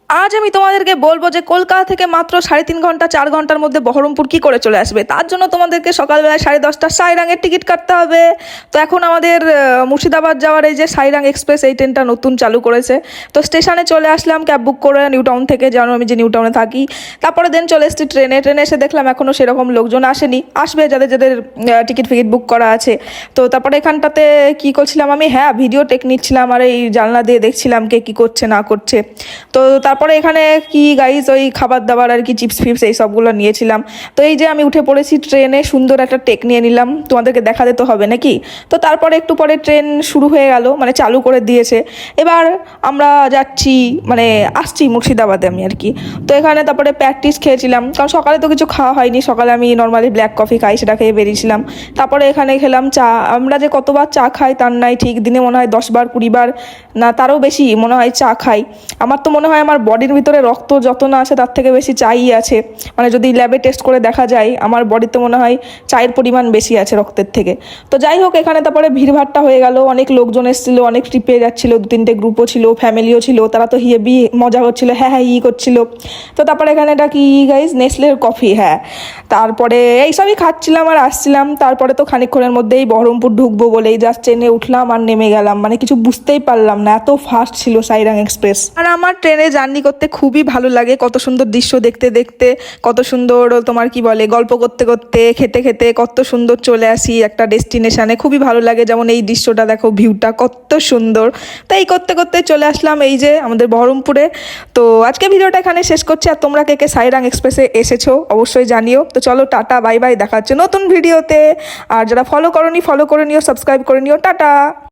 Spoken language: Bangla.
আজ আমি তোমাদেরকে বলবো যে কলকাতা থেকে মাত্র 3.5 ঘন্টা 4 ঘন্টার মধ্যে বহরমপুর কি করে চলে আসবে। তার জন্য তোমাদেরকে সকালবেলায় 10:30টার সাইরাঙের টিকিট কাটতে হবে। তো এখন আমাদের মুর্শিদাবাদ যাওয়ার এই যে সাইরাং এক্সপ্রেস এই ট্রেনটা নতুন চালু করেছে। তো স্টেশনে চলে আসলাম ক্যাব বুক করে নিউ টাউন থেকে, জানো আমি যে নিউ টাউনে থাকি। তারপরে দেন চলে এসেছি ট্রেনে এসে দেখলাম এখনও সেরকম লোকজন আসেনি, আসবে যাদের যাদের টিকিট ফিকিট বুক করা আছে। তো তারপরে এখানটাতে কি করছিলাম আমি, হ্যাঁ ভিডিও টেক নিচ্ছিলাম আর এই জানলা দিয়ে দেখছিলাম কে কী করছে না করছে। তো তারপরে এখানে কি গাইস ওই খাবার দাবার আর কি চিপস ফিপস এই সবগুলো নিয়েছিলাম। তো এই যে আমি উঠে পড়েছি ট্রেনে, সুন্দর একটা টেক নিয়ে নিলাম, তোমাদেরকে দেখাতে তো হবে নাকি। তো তারপরে একটু পরে ট্রেন শুরু হয়ে গেল, মানে চালু করে দিয়েছে। এবার আমরা যাচ্ছি, মানে আসছি মুর্শিদাবাদে আমি আর কি। তো এখানে তারপরে প্র্যাকটিস খেয়েছিলাম, কারণ সকালে তো কিছু খাওয়া হয়নি, সকালে আমি নর্মালি ব্ল্যাক কফি খাই, সেটা খেয়ে বেরিয়েছিলাম। তারপরে এখানে খেলাম চা। আমরা যে কতবার চা খাই তার নাই ঠিক, দিনে মনে হয় 10 বার 20 বার, না তারও বেশি মনে হয় চা খাই। আমার তো মনে হয় আমার বডির ভিতরে রক্ত যত না আছে তার থেকে বেশি চাই আছে, মানে যদি ল্যাবে টেস্ট করে দেখা যায় আমার বডিতে মনে হয় চায়ের পরিমাণ বেশি আছে রক্তের থেকে। তো যাই হোক, এখানে তারপরে ভিড়ভাট্টা হয়ে গেল, অনেক লোকজন এসেছিলো, অনেক ট্রিপে যাচ্ছিলো, 2-3টে গ্রুপও ছিল, ফ্যামিলিও ছিল, তারা তো হেবি মজা হচ্ছিলো, হ্যাঁ হ্যাঁ করছিল। তো তারপরে এখানে এটা কি গাইজ, নেসলের কফি, হ্যাঁ। তারপরে এইসবই খাচ্ছিলাম আর আসছিলাম। তারপরে তো খানিকক্ষণের মধ্যেই বহরমপুর ঢুকবো বলেই জাস্ট ট্রেনে উঠলাম আর নেমে গেলাম, মানে কিছু বুঝতেই পারলাম না, এত ফাস্ট ছিল সাইরাং এক্সপ্রেস। আর আমার ট্রেনে জার্নি করতে খুবই ভালো লাগে, কত সুন্দর দৃশ্য দেখতে দেখতে, কত সুন্দর তোমার কি বলে গল্প করতে করতে খেতে খেতে কত সুন্দর চলে আসি একটা ডেস্টিনেশনে, খুবই ভালো লাগে। যেমন এই দৃশ্যটা দেখো, ভিউটা কত সুন্দর। তাই করতে করতে চলে আসলাম এই যে আমাদের বহরমপুরে। তো আজকে ভিডিওটা এখানে শেষ করছি। আর তোমরা কে কে সাইরাং এক্সপ্রেসে এসেছো অবশ্যই জানিও। তো চলো টাটা বাই বাই, দেখা হচ্ছে নতুন ভিডিওতে। আর যারা ফলো করোনি ফলো করে নিও, সাবস্ক্রাইব করে নিও, টাটা।